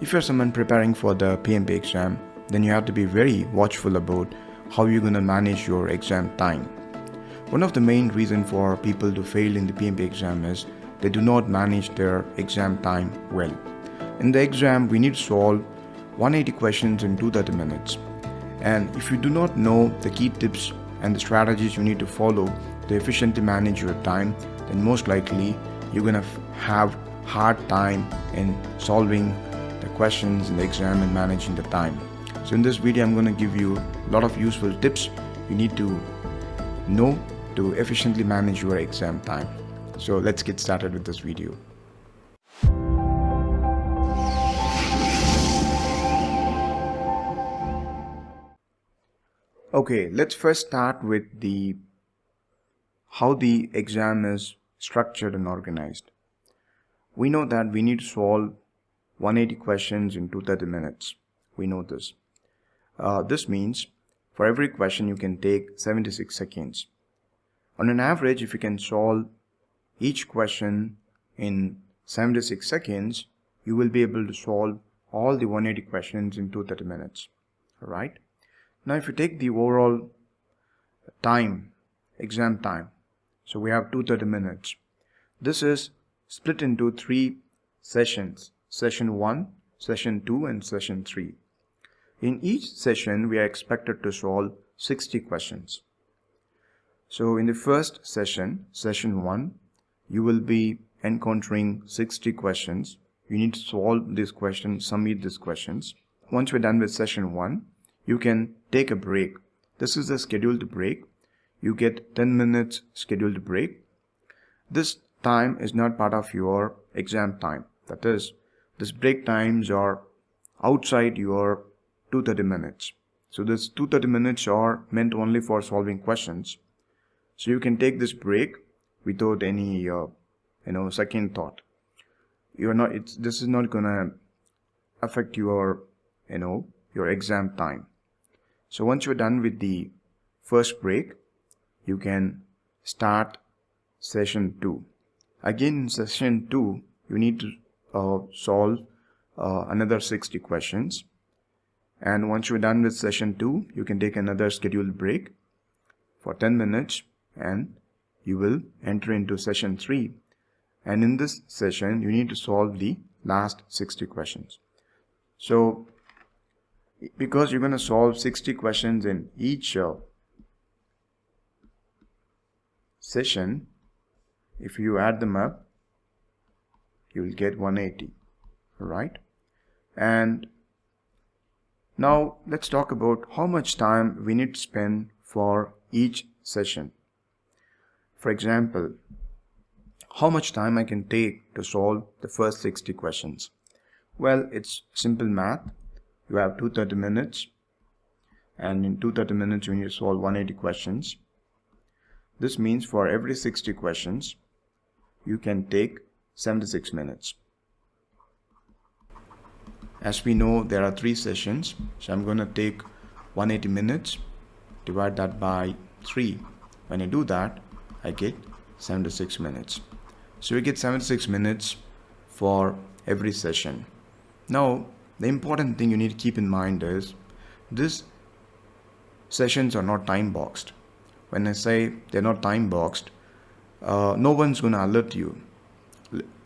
If you're someone preparing for the PMP exam, then you have to be very watchful about how you're going to manage your exam time. One of the main reasons for people to fail in the PMP exam is they do not manage their exam time well. In the exam, we need to solve 180 questions in 230 minutes. And if you do not know the key tips and the strategies you need to follow to efficiently manage your time, then most likely you're going to have hard time in solving the questions in the exam and managing the time. So in this video, I'm going to give you a lot of useful tips you need to know to efficiently manage your exam time. So let's get started with this video. Okay, let's first start with how the exam is structured and organized. We know that we need to solve 180 questions in 230 minutes. We know this. This means for every question you can take 76 seconds. On an average, if you can solve each question in 76 seconds, you will be able to solve all the 180 questions in 230 minutes. Alright? Now if you take the overall time, exam time, so we have 230 minutes. This is split into 3 sessions, session 1, session 2 and session 3. In each session, we are expected to solve 60 questions. So in the first session, session 1, you will be encountering 60 questions. You need to solve these questions, submit these questions. Once we're done with session 1, you can take a break. This is a scheduled break. You get 10 minutes scheduled break. This time is not part of your exam time. That is, these break times are outside your 230 minutes. So this 230 minutes are meant only for solving questions. So you can take this break without any second thought. This is not gonna affect your your exam time. So once you're done with the first break, you can start session 2. Again, in session 2, you need to solve another 60 questions. And once you're done with session 2, you can take another scheduled break for 10 minutes and you will enter into session 3. And in this session, you need to solve the last 60 questions. So because you're going to solve 60 questions in each session, if you add them up, you will get 180, right? And now let's talk about how much time we need to spend for each session. For example, how much time I can take to solve the first 60 questions? Well, it's simple math. You have 230 minutes, and in 230 minutes you need to solve 180 questions. This means for every 60 questions, you can take 76 minutes. As we know, there are 3 sessions, so I'm going to take 180 minutes, divide that by 3. When I do that, I get 76 minutes. So we get 76 minutes for every session. Now, the important thing you need to keep in mind is these sessions are not time boxed. When I say they're not time boxed, no one's going to alert you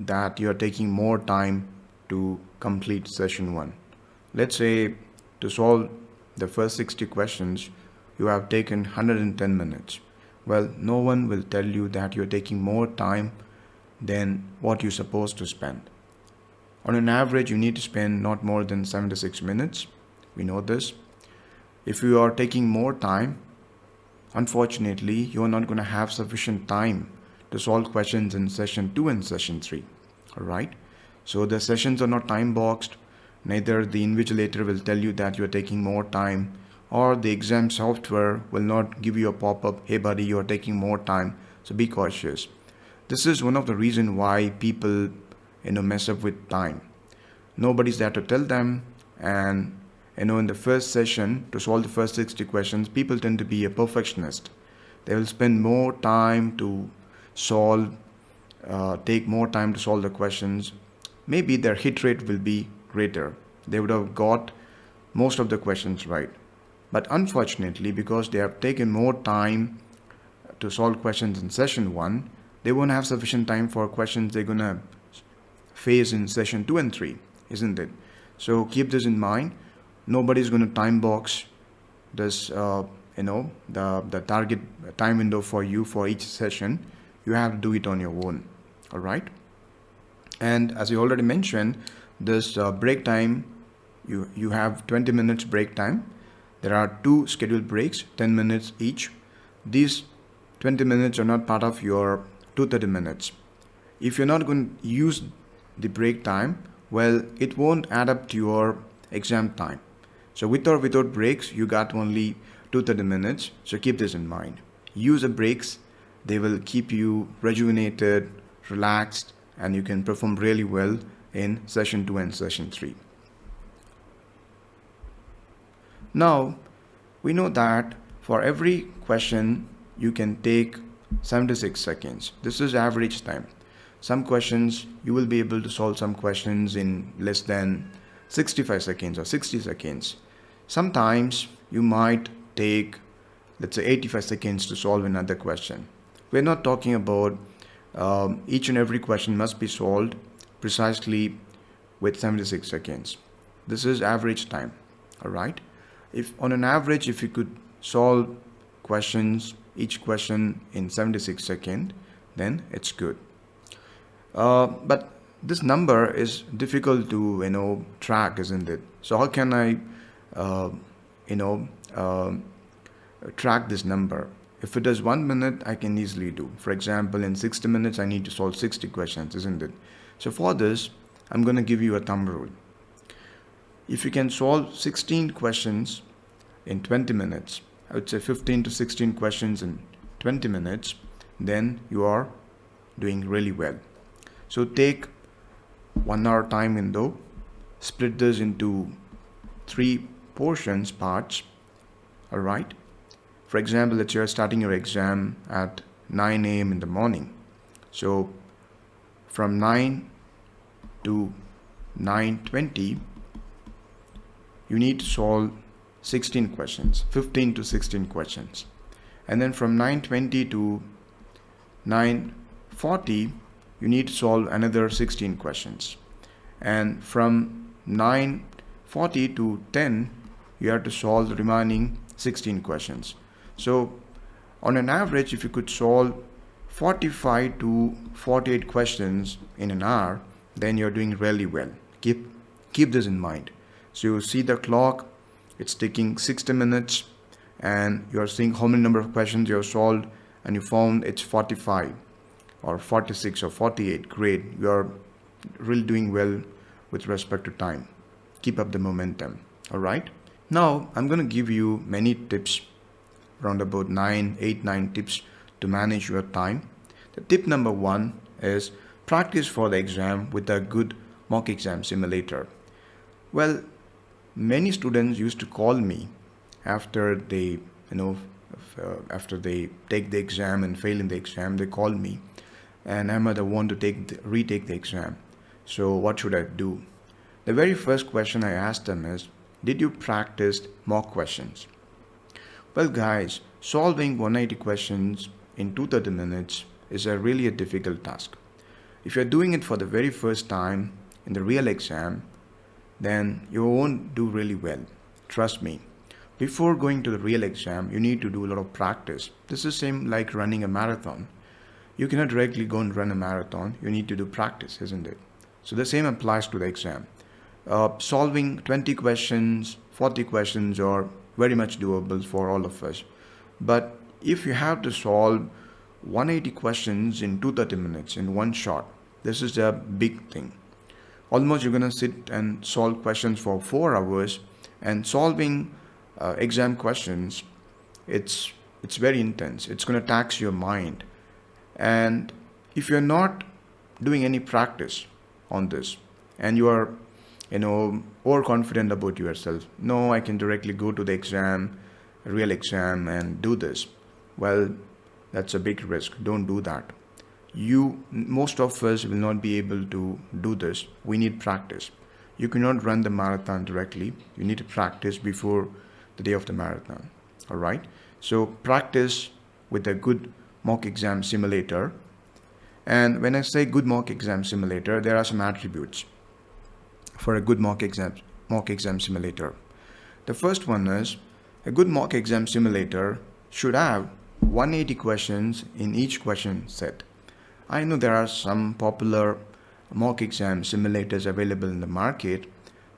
that you are taking more time to complete session 1. Let's say to solve the first 60 questions, you have taken 110 minutes. Well, no one will tell you that you're taking more time than what you're supposed to spend. On an average, you need to spend not more than 76 minutes. We know this. If you are taking more time, unfortunately, you are not going to have sufficient time to solve questions in session 2 and session 3. Alright? So the sessions are not time boxed. Neither the invigilator will tell you that you are taking more time, or the exam software will not give you a pop-up, hey buddy, you are taking more time. So be cautious. This is one of the reasons why people mess up with time. Nobody's there to tell them, and in the first session to solve the first 60 questions, people tend to be a perfectionist. They will spend more time to solve, take more time to solve the questions. Maybe their hit rate will be greater, they would have got most of the questions right. But unfortunately, because they have taken more time to solve questions in session 1, they won't have sufficient time for questions they're going to face in session 2 and 3, isn't it? So keep this in mind. Nobody's going to time box this, the target time window for you for each session. You have to do it on your own. All right. And as you already mentioned, this break time, you have 20 minutes break time. There are 2 scheduled breaks, 10 minutes each. These 20 minutes are not part of your 230 minutes. If you're not going to use the break time, well, it won't add up to your exam time. So with or without breaks, you got only 230 minutes. So keep this in mind. Use the breaks. They will keep you rejuvenated, relaxed, and you can perform really well in session 2 and session 3. Now, we know that for every question, you can take 76 seconds. This is average time. Some questions, you will be able to solve some questions in less than 65 seconds or 60 seconds. Sometimes you might take, let's say, 85 seconds to solve another question. We're not talking about each and every question must be solved precisely with 76 seconds. This is average time. All right. If on an average, if you could solve each question in 76 seconds, then it's good. But this number is difficult to track, isn't it? So how can I track this number? If it is 1 minute, I can easily do. For example, in 60 minutes, I need to solve 60 questions, isn't it? So for this, I'm going to give you a thumb rule. If you can solve 16 questions in 20 minutes, I would say 15 to 16 questions in 20 minutes, then you are doing really well. So take 1 hour time window, split this into 3 parts, all right? For example, let's say you're starting your exam at 9 a.m. in the morning. So from 9 to 9:20, you need to solve 16 questions, 15 to 16 questions. And then from 9:20 to 9:40, you need to solve another 16 questions. And from 9:40 to 10, you have to solve the remaining 16 questions. So on an average, if you could solve 45 to 48 questions in an hour, then you're doing really well. Keep this in mind. So you see the clock, it's taking 60 minutes, and you're seeing how many number of questions you have solved, and you found it's 45 or 46 or 48. Great, you're really doing well with respect to time. Keep up the momentum. All right. Now I'm going to give you many tips, around about 8, 9 tips to manage your time. The tip number 1 is practice for the exam with a good mock exam simulator. Well, many students used to call me after they take the exam and fail in the exam. They call me, and Ahmed, I want to retake the exam. So what should I do? The very first question I asked them is, did you practice mock questions? Well, guys, solving 180 questions in 230 minutes is really a difficult task. If you're doing it for the very first time in the real exam, then you won't do really well. Trust me. Before going to the real exam, you need to do a lot of practice. This is same like running a marathon. You cannot directly go and run a marathon. You need to do practice, isn't it? So the same applies to the exam. Solving 20 questions, 40 questions are very much doable for all of us. But if you have to solve 180 questions in 230 minutes in one shot, this is a big thing. Almost you're going to sit and solve questions for 4 hours, and solving exam questions, it's very intense. It's going to tax your mind. And if you're not doing any practice on this, and you are overconfident about yourself, no, I can directly go to the exam, real exam, and do this. Well, that's a big risk. Don't do that. Most of us will not be able to do this. We need practice. You cannot run the marathon directly. You need to practice before the day of the marathon. All right. So practice with a good mock exam simulator. And when I say good mock exam simulator, there are some attributes for a good mock exam simulator. The first one is a good mock exam simulator should have 180 questions in each question set. I know there are some popular mock exam simulators available in the market.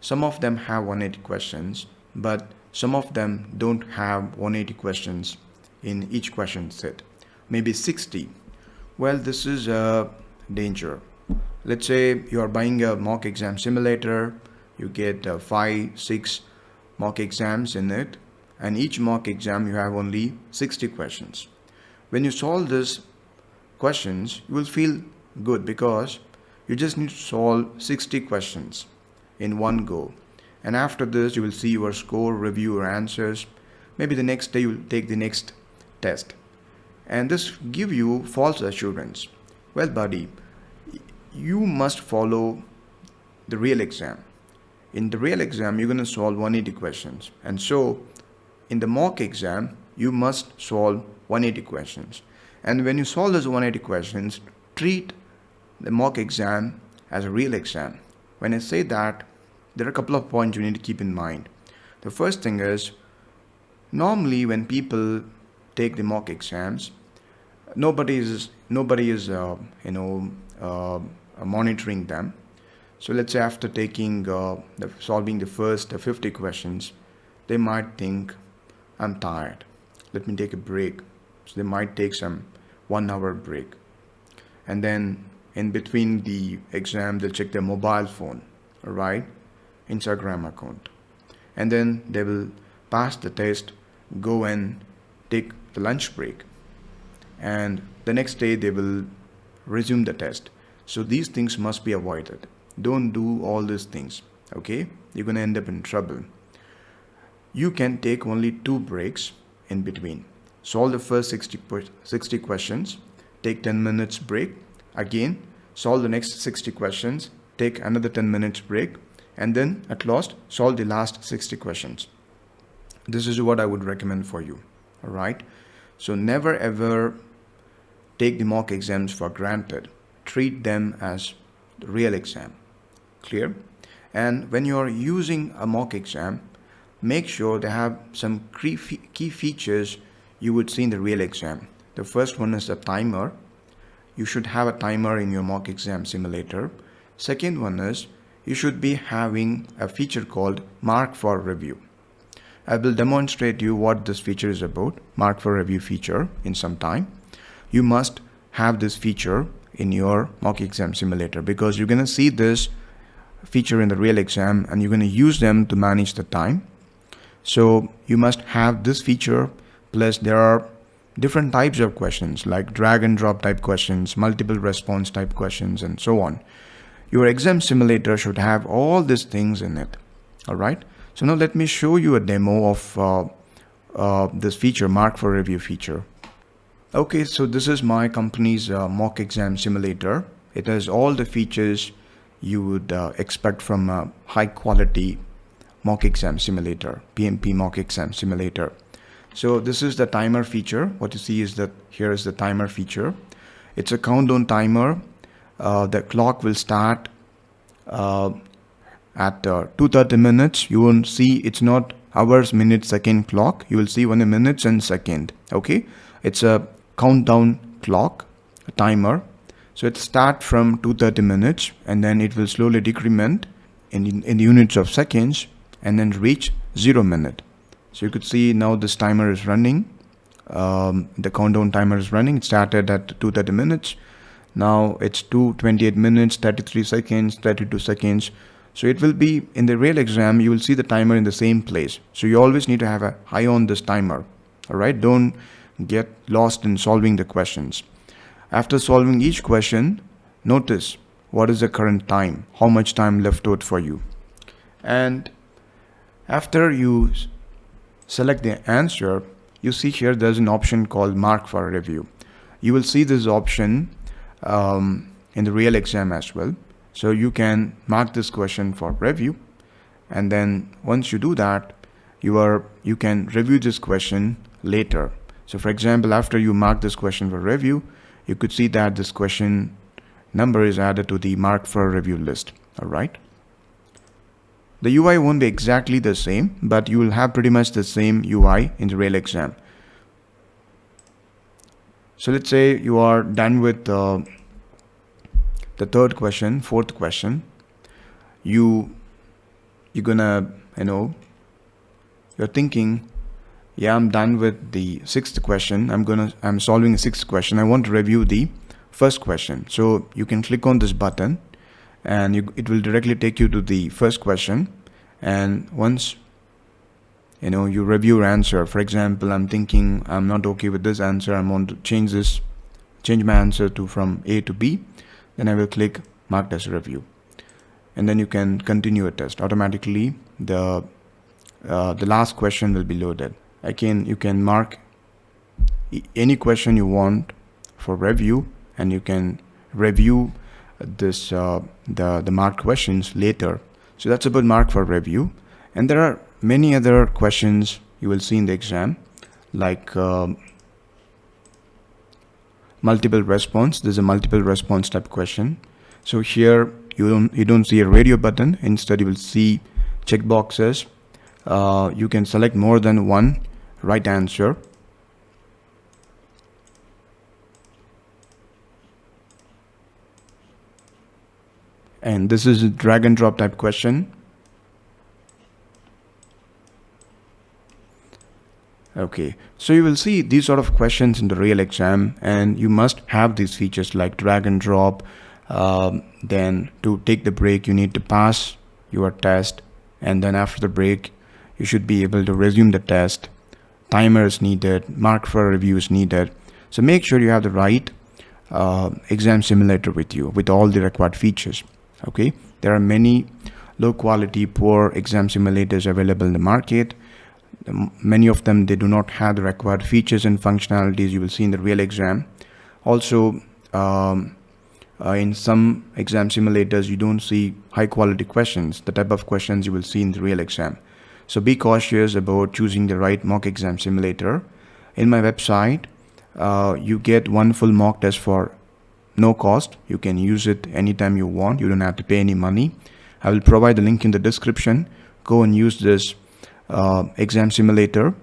Some of them have 180 questions, but some of them don't have 180 questions in each question set. Maybe 60. Well, this is a danger. Let's say you are buying a mock exam simulator, you get 5-6 mock exams in it, and each mock exam you have only 60 questions. When you solve these questions, you will feel good because you just need to solve 60 questions in one go. And after this, you will see your score, review your answers. Maybe the next day you will take the next test. And this give you false assurance. Well, buddy, you must follow the real exam. In the real exam, you're going to solve 180 questions. And so, in the mock exam, you must solve 180 questions. And when you solve those 180 questions, treat the mock exam as a real exam. When I say that, there are a couple of points you need to keep in mind. The first thing is, normally when people take the mock exams, nobody is monitoring them. So let's say after taking solving the first 50 questions, they might think, I'm tired, let me take a break. So they might take some 1 hour break, and then in between the exam they'll check their mobile phone, all right, Instagram account, and then they will pass the test, go and take the lunch break, and the next day they will resume the test. So these things must be avoided. Don't do all these things, okay? You're going to end up in trouble. You can take only 2 breaks in between. Solve the first 60 questions, take 10 minutes break, again solve the next 60 questions, take another 10 minutes break, and then at last solve the last 60 questions. This is what I would recommend for you, all right? So never ever take the mock exams for granted. Treat them as the real exam. Clear? And when you are using a mock exam, make sure they have some key features you would see in the real exam. The first one is a timer. You should have a timer in your mock exam simulator. Second one is you should be having a feature called Mark for Review. I will demonstrate you what this feature is about, Mark for Review feature, in some time. You must have this feature in your mock exam simulator because you're going to see this feature in the real exam and you're going to use them to manage the time. So you must have this feature, plus there are different types of questions like drag and drop type questions, multiple response type questions, and so on. Your exam simulator should have all these things in it. All right. So now let me show you a demo of this feature, Mark for Review feature. Okay, so this is my company's mock exam simulator. It has all the features you would expect from a high quality mock exam simulator, PMP Mock Exam Simulator. So this is the timer feature. What you see is that here is the timer feature. It's a countdown timer. The clock will start at 2:30 minutes. You won't see, it's not hours, minute, second clock. You will see only minutes and second. Okay, it's a countdown clock, a timer. So it starts from 2:30 minutes and then it will slowly decrement in the units of seconds and then reach 0 minute. So you could see now this timer is running. The countdown timer is running. It started at 2:30 minutes. Now it's 2:28 minutes, 33 seconds, 32 seconds. So it will be in the real exam, you will see the timer in the same place. So you always need to have an eye on this timer. All right, don't get lost in solving the questions. After solving each question, notice what is the current time, how much time left out for you. And after you select the answer, you see here there's an option called Mark for Review. You will see this option in the real exam as well. So you can mark this question for review, and then once you do that, you can review this question later. So for example, after you mark this question for review, you could see that this question number is added to the mark for review list. All right. The UI won't be exactly the same, but you will have pretty much the same UI in the real exam. So let's say you are done with the third question, fourth question. You're gonna, you're thinking, yeah, I'm done with the sixth question. I'm solving the sixth question. I want to review the first question. So you can click on this button, and it will directly take you to the first question. And once you review your answer, for example, I'm thinking I'm not okay with this answer, I want to change my answer from A to B, then I will click mark as review, and then you can continue a test. Automatically the last question will be loaded. Again, you can mark any question you want for review, and you can review this the marked questions later. So that's about mark for review. And there are many other questions you will see in the exam, like multiple response. There's a multiple response type question. So here you don't see a radio button. Instead, you will see check boxes. You can select more than one right answer. And this is a drag and drop type question. Okay, so you will see these sort of questions in the real exam, and you must have these features like drag and drop. Then to take the break, you need to pass your test, and then after the break, you should be able to resume the test. Timer is needed, mark for review is needed. So make sure you have the right exam simulator with you with all the required features. Okay, there are many low quality, poor exam simulators available in the market. Many of them, they do not have the required features and functionalities you will see in the real exam. Also, in some exam simulators, you don't see high quality questions, the type of questions you will see in the real exam. So be cautious about choosing the right mock exam simulator. In my website, you get one full mock test for no cost. You can use it anytime you want. You don't have to pay any money. I will provide the link in the description. Go and use this exam simulator.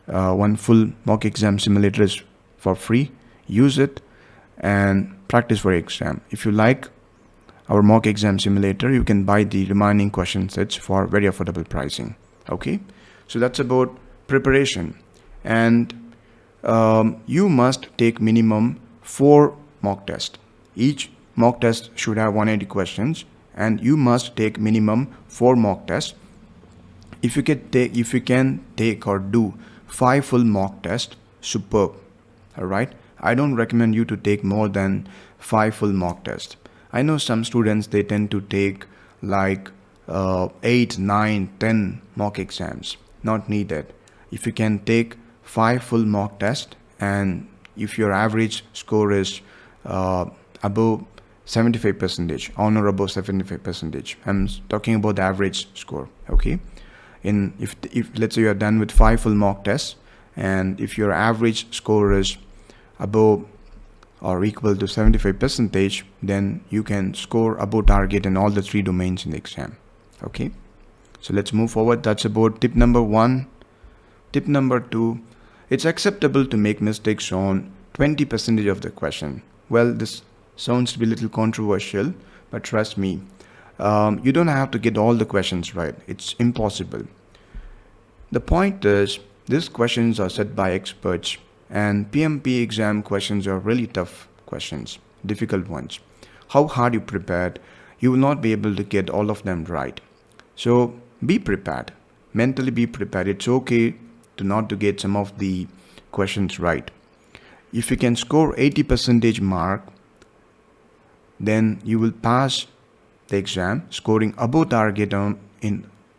One full mock exam simulator is for free. Use it and practice for your exam. If you like our mock exam simulator, you can buy the remaining question sets for very affordable pricing. Okay, so that's about preparation. And you must take minimum 4 mock tests. Each mock test should have 180 questions, and you must take minimum 4 mock tests. If you can take or do 5 full mock tests, superb. All right, I don't recommend you to take more than 5 full mock tests. I know some students, they tend to take like 8, 9, 10 mock exams. Not needed. If you can take 5 full mock tests, and if your average score is above 75%, on or above 75%, I'm talking about the average score. Okay, if let's say you are done with 5 full mock tests, and if your average score is above or equal to 75%, then you can score above target in all the 3 domains in the exam. Okay, so let's move forward. That's about tip number 1. Tip number 2, it's acceptable to make mistakes on 20% of the question. Well, this sounds to be a little controversial, but trust me, you don't have to get all the questions right. It's impossible. The point is, these questions are set by experts, and PMP exam questions are really tough questions, difficult ones. How hard you prepared, you will not be able to get all of them right. So be prepared, mentally be prepared. It's okay to not to get some of the questions right. If you can score 80% mark, then you will pass the exam scoring above target on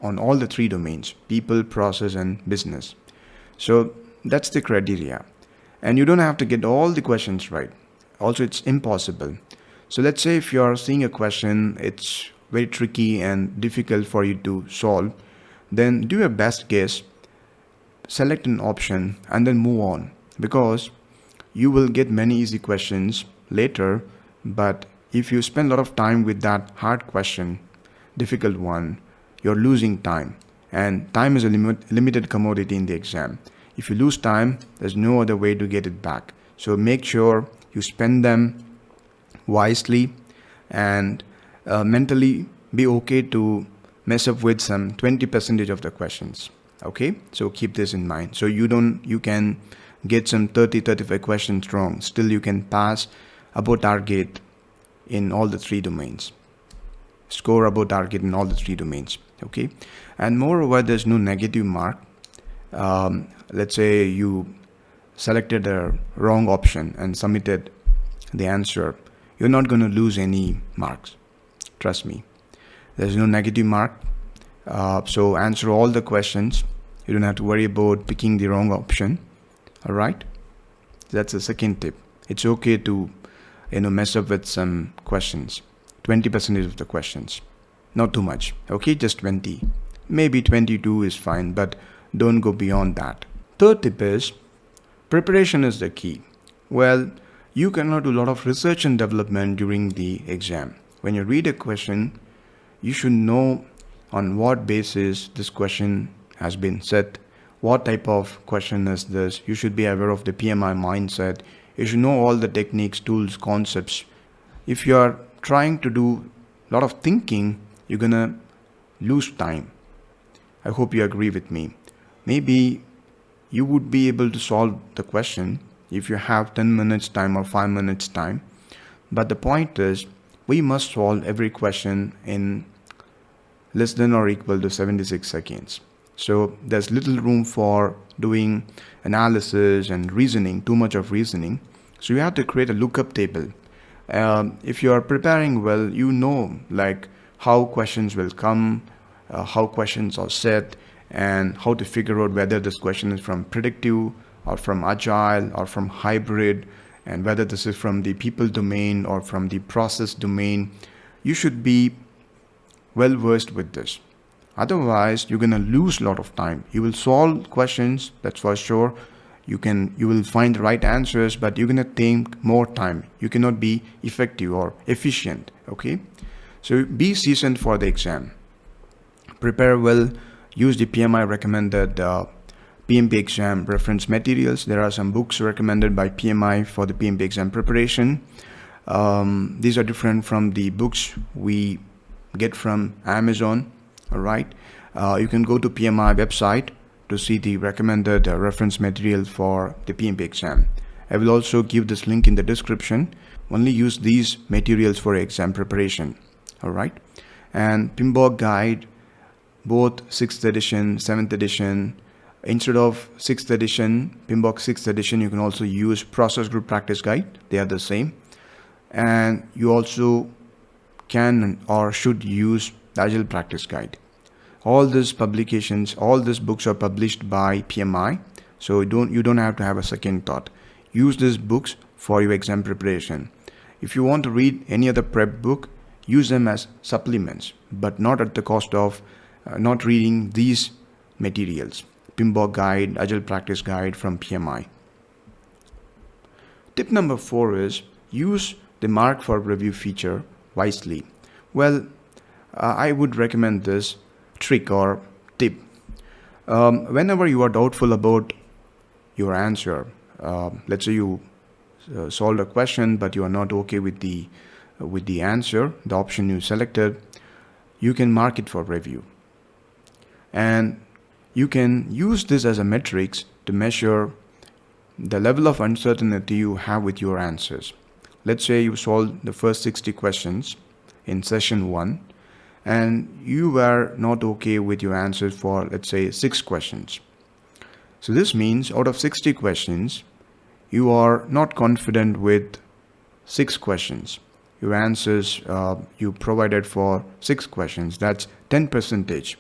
all the 3 domains: people, process, and business. So that's the criteria, and you don't have to get all the questions right. Also, it's impossible. So let's say if you're seeing a question, it's very tricky and difficult for you to solve, then do your best guess, select an option and then move on, because you will get many easy questions later. But if you spend a lot of time with that hard question, difficult one, you're losing time, and time is a limited commodity in the exam. If you lose time, there's no other way to get it back. So make sure you spend them wisely, and mentally be okay to mess up with some 20% of the questions. Okay, so keep this in mind. So you can get some 30-35 questions wrong, still you can pass above target in all the three domains, score above target in all the three domains. Okay, and moreover, there's no negative mark. Let's say you selected a wrong option and submitted the answer, you're not going to lose any marks, trust me. There's no negative mark. So answer all the questions. You don't have to worry about picking the wrong option. All right, that's the second tip. It's okay to mess up with some questions, 20% of the questions, not too much. Okay, just 20, maybe 22 is fine, but don't go beyond that. Third tip is preparation is the key. Well, you cannot do a lot of research and development during the exam. When you read a question, you should know on what basis this question has been set, what type of question is this. You should be aware of the PMI mindset. You should know all the techniques, tools, concepts. If you are trying to do a lot of thinking, you're gonna lose time. I hope you agree with me. Maybe you would be able to solve the question if you have 10 minutes time or 5 minutes time. But the point is, we must solve every question in less than or equal to 76 seconds. So there's little room for doing analysis and reasoning, too much of reasoning. So you have to create a lookup table. If you are preparing well, you know like how questions will come, how questions are set, and how to figure out whether this question is from predictive or from agile or from hybrid, and whether this is from the people domain or from the process domain. You should be well versed with this. Otherwise, you're going to lose a lot of time. You will solve questions, that's for sure. You will find the right answers, but you're going to take more time. You cannot be effective or efficient. Okay, so be seasoned for the exam. Prepare well. Use the PMI recommended PMP exam reference materials. There are some books recommended by PMI for the PMP exam preparation. These are different from the books we get from Amazon. All right, you can go to PMI website to see the recommended reference material for the PMP exam. I will also give this link in the description. Only use these materials for exam preparation. All right, and PMBOK guide, both 6th edition, 7th edition. Instead of 6th edition, PMBOK 6th edition, you can also use process group practice guide. They are the same. And you also can or should use the Agile practice guide. All these publications, all these books are published by PMI. So you don't have to have a second thought. Use these books for your exam preparation. If you want to read any other prep book, use them as supplements, but not at the cost of not reading these materials. PMBOK guide, Agile practice guide from PMI. Tip number 4 is use the mark for review feature wisely. Well, I would recommend this trick or tip. Whenever you are doubtful about your answer, let's say you solved a question but you are not okay with the answer, the option you selected, you can mark it for review. And you can use this as a metrics to measure the level of uncertainty you have with your answers. Let's say you solved the first 60 questions in session 1 and you were not okay with your answers for, let's say, 6 questions. So this means out of 60 questions, you are not confident with 6 questions. Your answers you provided for 6 questions, that's 10%.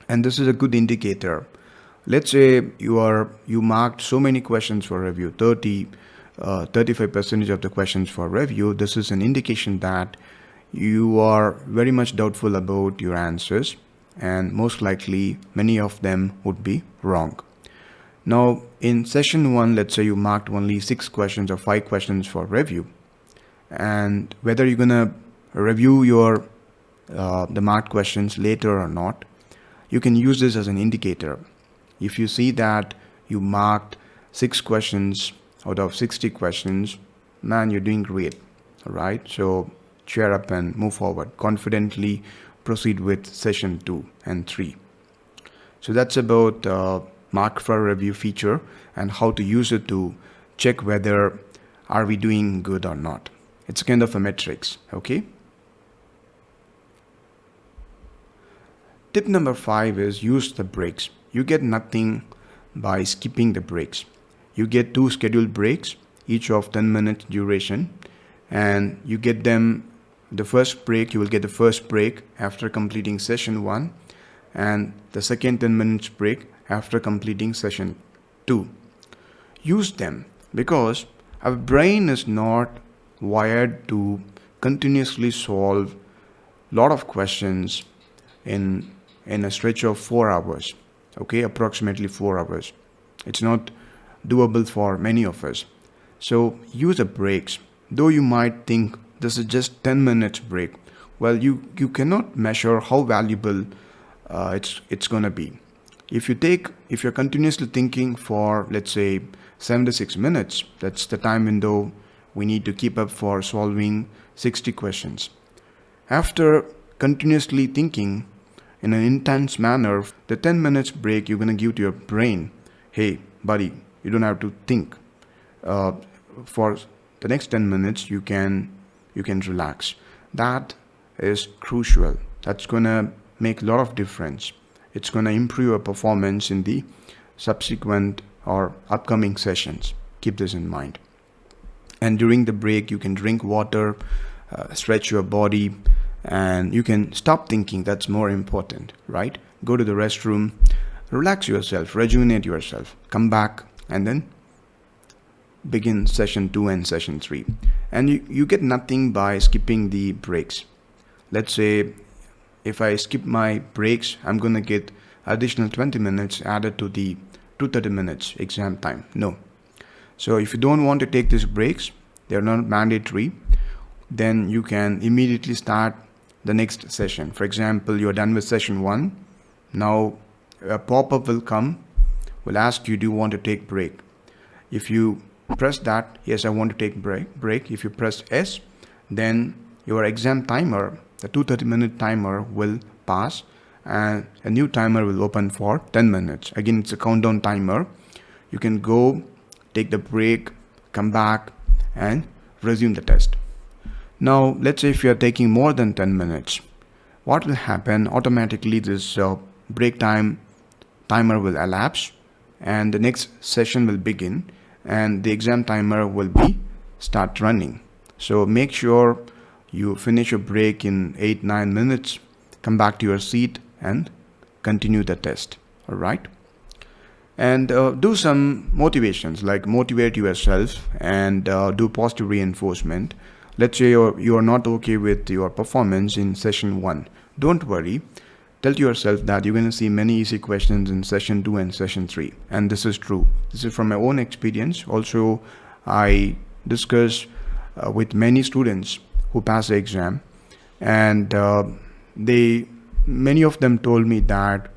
And this is a good indicator. Let's say you marked so many questions for review, 30, 35% of the questions for review, this is an indication that you are very much doubtful about your answers, and most likely many of them would be wrong. Now in session 1, let's say you marked only 6 questions or 5 questions for review, and whether you're gonna review your the marked questions later or not, you can use this as an indicator. If you see that you marked 6 questions out of 60 questions, man, you're doing great. All right, so cheer up and move forward. Confidently proceed with session 2 and 3. So that's about mark for review feature and how to use it to check whether are we doing good or not. It's kind of a metrics, okay? Tip number 5 is use the breaks. You get nothing by skipping the breaks. You get 2 scheduled breaks, each of 10 minutes duration, and you get them. The first break, you will get the first break after completing session 1, and the second 10 minutes break after completing session 2. Use them because our brain is not wired to continuously solve a lot of questions in a stretch of 4 hours, okay, approximately 4 hours. It's not doable for many of us. So use the breaks. Though you might think this is just 10 minutes break, well, you cannot measure how valuable it's gonna be. If you're continuously thinking for, let's say, 76 minutes, that's the time window we need to keep up for solving 60 questions. After continuously thinking in an intense manner, the 10 minutes break you're going to give to your brain, hey buddy, you don't have to think. For the next 10 minutes you can relax. That is crucial. That's going to make a lot of difference. It's going to improve your performance in the subsequent or upcoming sessions. Keep this in mind. And during the break you can drink water, stretch your body, and you can stop thinking. That's more important, right? Go to the restroom, relax yourself, rejuvenate yourself, come back, and then begin session 2 and session 3. And you get nothing by skipping the breaks. Let's say if I skip my breaks, I'm going to get additional 20 minutes added to the 230 minutes exam time. No. So if you don't want to take these breaks, they're not mandatory, then you can immediately start the next session. For example, you're done with session 1. Now a pop-up will come, will ask you, do you want to take break? If you press that, yes, I want to take break. If you press S, then your exam timer, the 230-minute timer, will pass and a new timer will open for 10 minutes. Again, it's a countdown timer. You can go take the break, come back and resume the test. Now let's say if you are taking more than 10 minutes, what will happen? Automatically this break timer will elapse and the next session will begin and the exam timer will start running. So make sure you finish your break in 8-9 minutes, come back to your seat and continue the test. All right. And do some motivations, like motivate yourself and do positive reinforcement. Let's say you are not okay with your performance in session 1. Don't worry. Tell yourself that you're going to see many easy questions in session 2 and session 3. And this is true. This is from my own experience. Also, I discussed with many students who pass the exam, and many of them told me that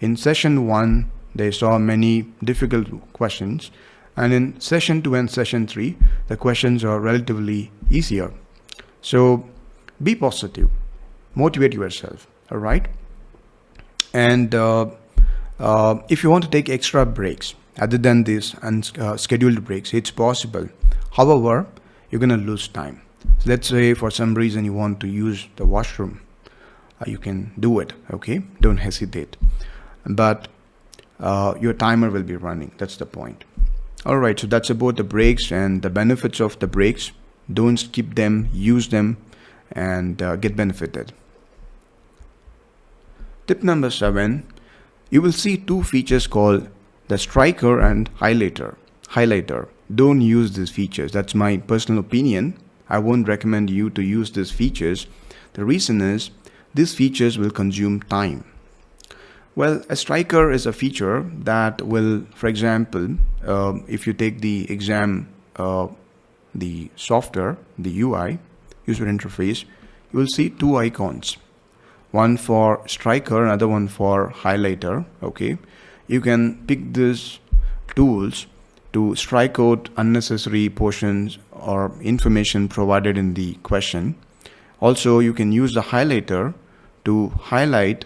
in session 1 they saw many difficult questions, and in session 2 and session 3 the questions are relatively easier. So be positive, motivate yourself. All right. And if you want to take extra breaks other than these scheduled breaks, it's possible. However, you're going to lose time. So let's say for some reason you want to use the washroom, you can do it. Okay, don't hesitate, but your timer will be running. That's the point. All right, so that's about the breaks and the benefits of the breaks. Don't skip them, use them and get benefited. Tip number 7, you will see 2 features called the striker and highlighter. don't use these features. That's my personal opinion. I won't recommend you to use these features. The reason is these features will consume time. Well, a striker is a feature that will, for example, if you take the exam, the software, the UI, user interface, you will see two icons. One for striker, another one for highlighter. Okay, you can pick these tools to strike out unnecessary portions or information provided in the question. Also, you can use the highlighter to highlight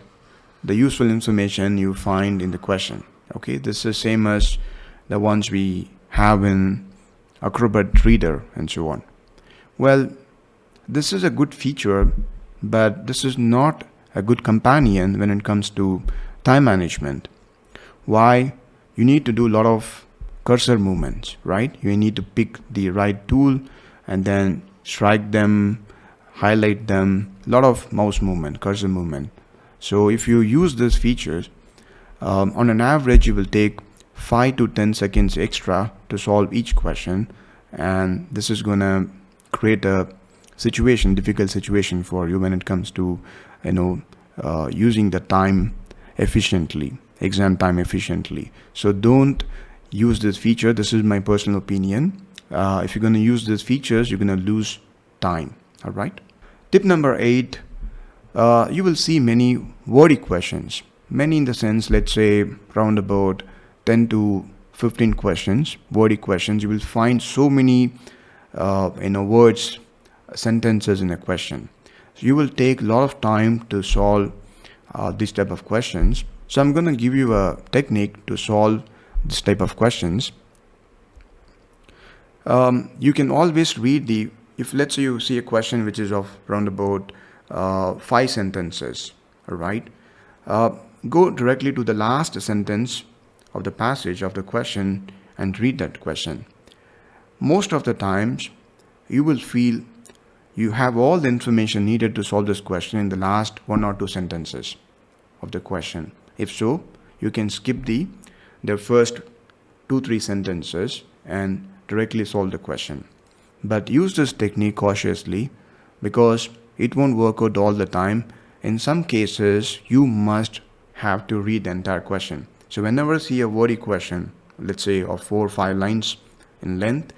the useful information you find in the question. Okay, this is same as the ones we have in Acrobat Reader and so on. Well, this is a good feature, but this is not a good companion when it comes to time management. Why? You need to do a lot of cursor movements, right? You need to pick the right tool and then strike them, highlight them, a lot of mouse movement, cursor movement. So if you use these features, on an average, you will take 5 to 10 seconds extra to solve each question, and this is gonna create a difficult situation for you when it comes to using the time efficiently, exam time efficiently. So don't use this feature. This is my personal opinion. If you're going to use these features, you're going to lose time. All right. Tip number 8, you will see many wordy questions. Many in the sense, let's say round about 10 to 15 questions, wordy questions. You will find so many words, sentences in a question. So you will take a lot of time to solve this type of questions. So I'm going to give you a technique to solve this type of questions. You can always read if let's say you see a question which is of around about 5 sentences, all right, go directly to the last sentence of the passage of the question and read that question. Most of the times you will feel you have all the information needed to solve this question in the last 1 or 2 sentences of the question. If so, you can skip the first 2-3 sentences and directly solve the question. But use this technique cautiously because it won't work out all the time. In some cases, you must have to read the entire question. So whenever you see a wordy question, let's say of 4 or 5 lines in length,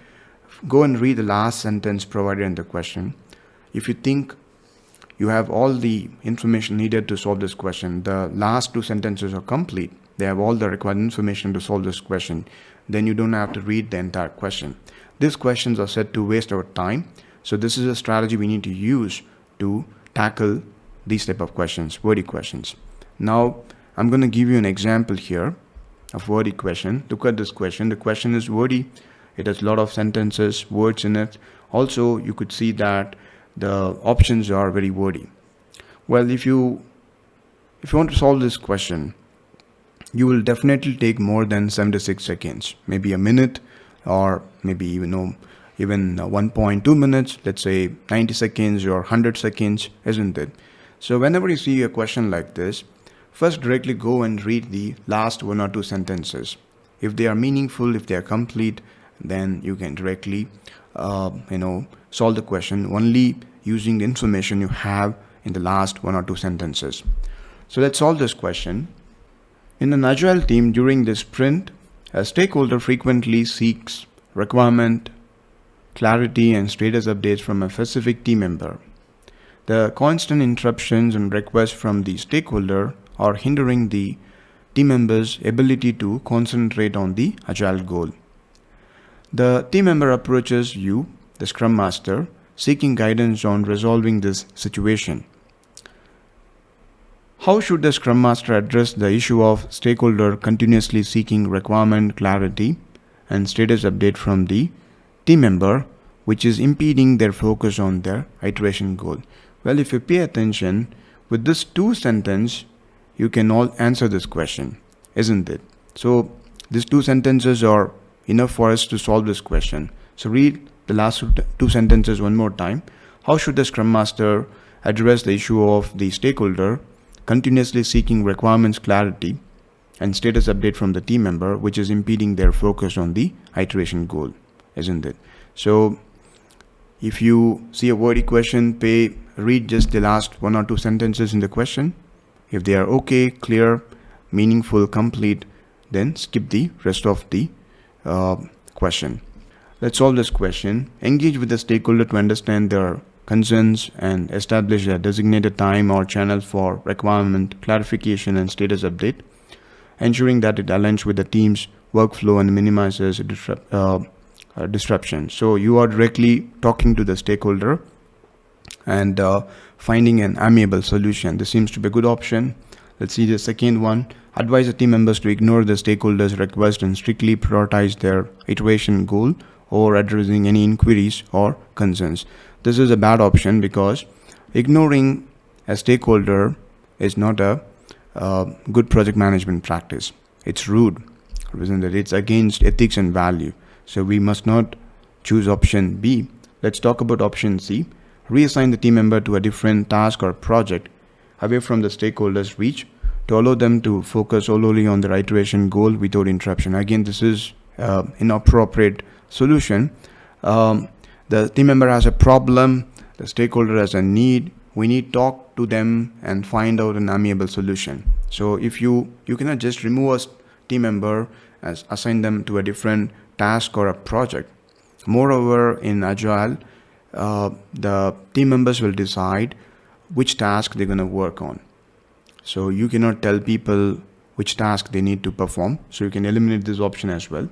go and read the last sentence provided in the question. If you think you have all the information needed to solve this question, the last 2 sentences are complete, they have all the required information to solve this question, then you don't have to read the entire question. These questions are said to waste our time. So this is a strategy we need to use to tackle these type of questions, wordy questions. Now, I'm going to give you an example here of wordy question. Look at this question. The question is wordy. It has a lot of sentences, words in it. Also, you could see that the options are very wordy. Well, if you want to solve this question, you will definitely take more than 76 seconds, maybe a minute, or maybe even 1.2 minutes, let's say 90 seconds or 100 seconds, isn't it? So whenever you see a question like this, first directly go and read the last 1 or 2 sentences. If they are meaningful, if they are complete, then you can directly solve the question only using the information you have in the last 1 or 2 sentences. So let's solve this question. In an agile team during the sprint, a stakeholder frequently seeks requirement, clarity, and status updates from a specific team member. The constant interruptions and requests from the stakeholder are hindering the team member's ability to concentrate on the agile goal. The team member approaches you, the Scrum Master, seeking guidance on resolving this situation. How should the Scrum Master address the issue of stakeholder continuously seeking requirement, clarity, and status update from the team member, which is impeding their focus on their iteration goal? Well, if you pay attention, with this 2 sentences, you can all answer this question, isn't it? So these 2 sentences are enough for us to solve this question. So read the last 2 sentences one more time. How should the Scrum Master address the issue of the stakeholder continuously seeking requirements, clarity, and status update from the team member, which is impeding their focus on the iteration goal? isn't it? So if you see a wordy question, read just the last 1 or 2 sentences in the question. If they are okay, clear, meaningful, complete, then skip the rest of the question. Let's solve this question. Engage with the stakeholder to understand their concerns and establish a designated time or channel for requirement clarification and status update, ensuring that it aligns with the team's workflow and minimizes disruption. So you are directly talking to the stakeholder and finding an amiable solution. This seems to be a good option. Let's see the second one. Advise the team members to ignore the stakeholders' request and strictly prioritize their iteration goal or addressing any inquiries or concerns. This is a bad option because ignoring a stakeholder is not a good project management practice. It's rude, isn't it? It's against ethics and value. So we must not choose option B. Let's talk about option C. Reassign the team member to a different task or project away from the stakeholders' reach to allow them to focus solely on their iteration goal without interruption. Again, this is inappropriate solution. The team member has a problem, the stakeholder has a need. We need to talk to them and find out an amiable solution. So if you cannot just remove a team member and assign them to a different task or a project. Moreover, in Agile, the team members will decide which task they're going to work on. So you cannot tell people which task they need to perform. So you can eliminate this option as well.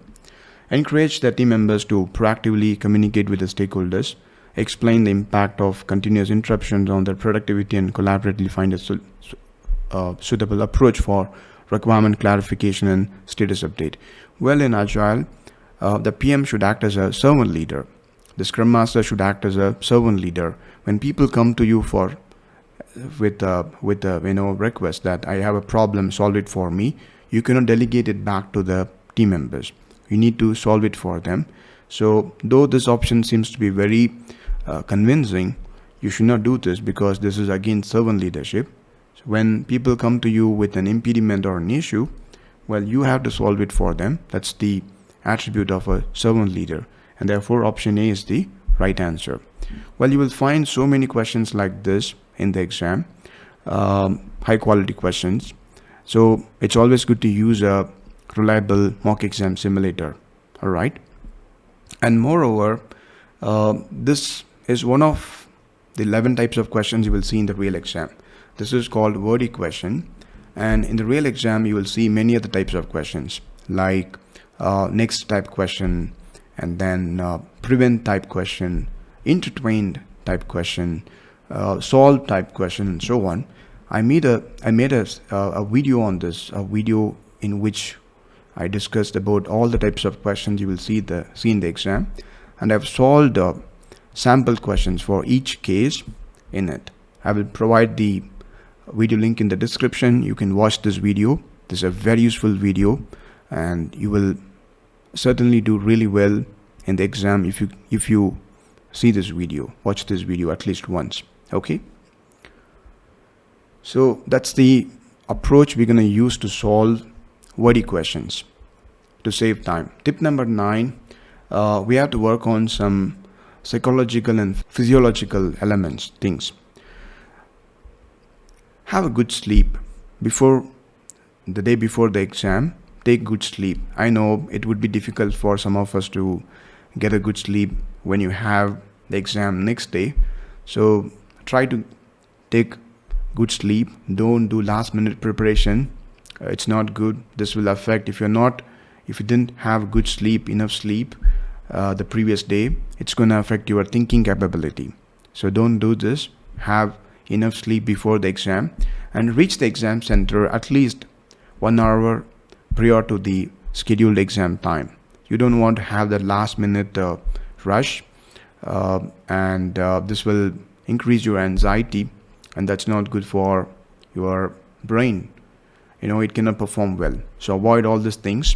Encourage the team members to proactively communicate with the stakeholders, explain the impact of continuous interruptions on their productivity, and collaboratively find a suitable approach for requirement clarification and status update. Well, in Agile, the PM should act as a servant leader. The Scrum Master should act as a servant leader. When people come to you with a request that I have a problem, solve it for me, you cannot delegate it back to the team members. You need to solve it for them. So though this option seems to be very convincing, you should not do this because this is again servant leadership. So when people come to you with an impediment or an issue, well, you have to solve it for them. That's the attribute of a servant leader, and therefore option A is the right answer. Well, you will find so many questions like this in the exam, high quality questions. So it's always good to use a reliable mock exam simulator. All right. And moreover, this is one of the 11 types of questions you will see in the real exam. This is called wordy question. And in the real exam, you will see many other types of questions like next type question, and then prevent type question, intertwined type question, solve type question, and so on. I made a video on this, a video in which I discussed about all the types of questions you will see in the exam, and I've solved sample questions for each case in it. I will provide the video link in the description. You can watch this video. This is a very useful video, and you will certainly do really well in the exam if you see this video. Watch this video at least once. Okay. So that's the approach we're going to use to solve wordy questions to save time. Tip number 9, we have to work on some psychological and physiological elements, things. Have a good sleep before the day before the exam. Take good sleep. I know it would be difficult for some of us to get a good sleep when you have the exam next day. So try to take good sleep. Don't do last minute preparation. It's not good. This will affect if you didn't have good sleep, enough sleep the previous day, it's going to affect your thinking capability. So don't do this. Have enough sleep before the exam and reach the exam center at least 1 hour prior to the scheduled exam time. You don't want to have that last minute rush, and this will increase your anxiety, and that's not good for your brain. It cannot perform well. So avoid all these things.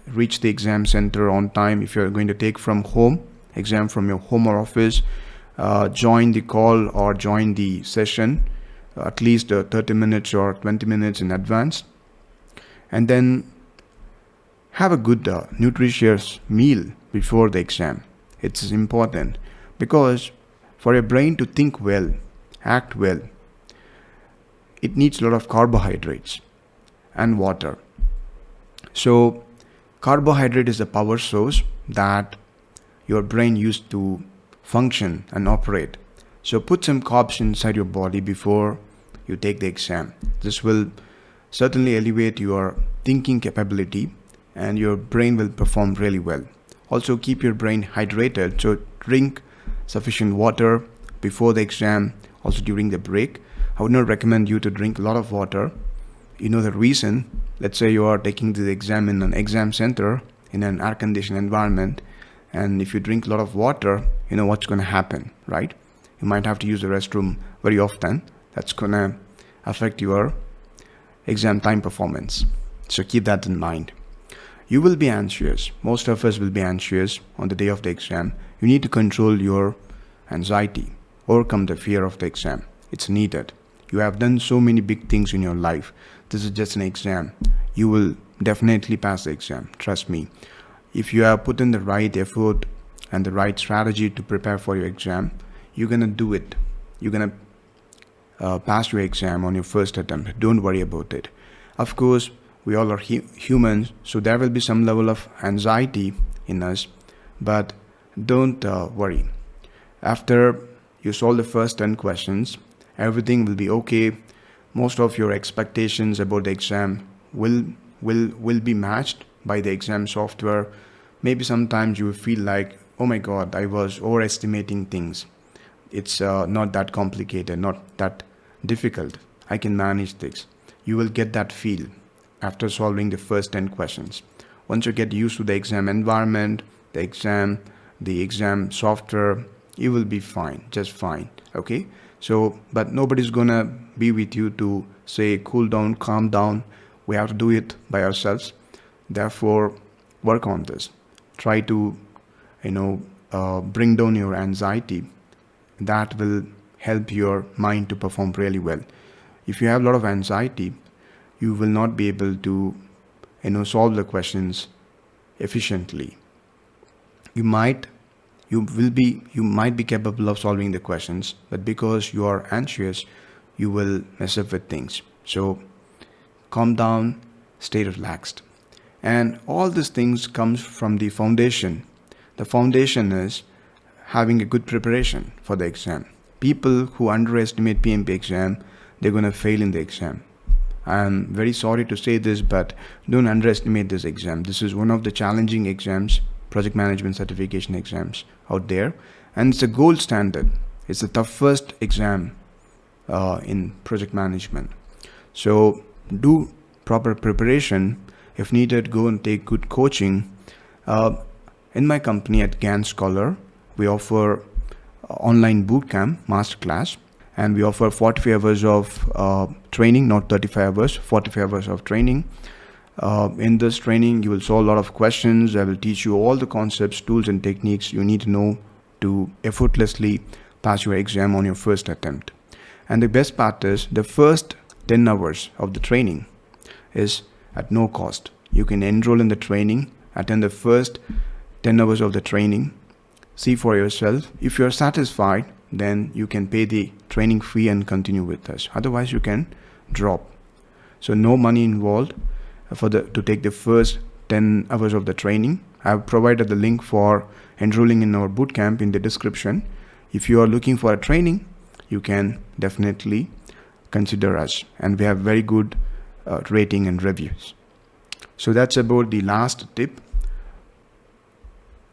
Reach the exam center on time. If you're going to take exam from your home or office, join the call or join the session at least 30 minutes or 20 minutes in advance, and then have a good nutritious meal before the exam. It's important because for your brain to think well, act well, it needs a lot of carbohydrates and water. So carbohydrate is the power source that your brain used to function and operate. So put some carbs inside your body before you take the exam. This will certainly elevate your thinking capability and your brain will perform really well. Also keep your brain hydrated, so drink sufficient water before the exam, also during the break. I would not recommend you to drink a lot of water. You know the reason. Let's say you are taking the exam in an exam center in an air-conditioned environment, and if you drink a lot of water, you know what's going to happen, right? You might have to use the restroom very often. That's going to affect your exam time performance. So keep that in mind. You will be anxious. Most of us will be anxious on the day of the exam. You need to control your anxiety, overcome the fear of the exam. It's needed. You have done so many big things in your life. This is just an exam. You will definitely pass the exam. Trust me. If you have put in the right effort and the right strategy to prepare for your exam, you're going to do it. You're going to pass your exam on your first attempt. Don't worry about it. Of course, we all are humans, so there will be some level of anxiety in us, but don't worry. After you solve the first 10 questions, everything will be okay. Most of your expectations about the exam will be matched by the exam software. Maybe sometimes you will feel like, oh my God, I was overestimating things. It's not that complicated, not that difficult. I can manage this. You will get that feel after solving the first 10 questions. Once you get used to the exam environment, the exam software, you will be fine, just fine, okay? So, but nobody's gonna be with you to say, cool down, calm down. We have to do it by ourselves. Therefore, work on this. Try to, bring down your anxiety. That will help your mind to perform really well. If you have a lot of anxiety, you will not be able to, solve the questions efficiently. You might be capable of solving the questions, but because you are anxious, you will mess up with things. So calm down, stay relaxed. And all these things comes from the foundation. The foundation is having a good preparation for the exam. People who underestimate PMP exam, they're going to fail in the exam. I'm very sorry to say this, but don't underestimate this exam. This is one of the challenging exams, project management certification exams out there, and it's a gold standard. It's the toughest exam in project management. So do proper preparation. If needed, go and take good coaching. In my company at Gantt Scholar, we offer online bootcamp masterclass, and we offer 45 hours of training, not 35 hours, 45 hours of training. In this training, you will solve a lot of questions. I will teach you all the concepts, tools, and techniques you need to know to effortlessly pass your exam on your first attempt. And the best part is the first 10 hours of the training is at no cost. You can enroll in the training, attend the first 10 hours of the training, see for yourself. If you're satisfied, then you can pay the training fee and continue with us. Otherwise, you can drop. So no money involved to take the first 10 hours of the training. I have provided the link for enrolling in our bootcamp in the description. If you are looking for a training, you can definitely consider us, and we have very good rating and reviews. So that's about the last tip.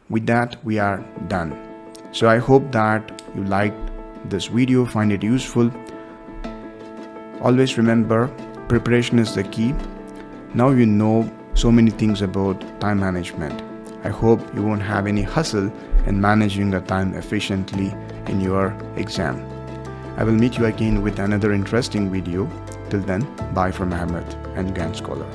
With that, we are done. So I hope that you liked this video, find it useful. Always remember, preparation is the key. Now you know so many things about time management. I hope you won't have any hustle in managing the time efficiently in your exam. I will meet you again with another interesting video. Till then, bye from Ahmed and Gantt Scholar.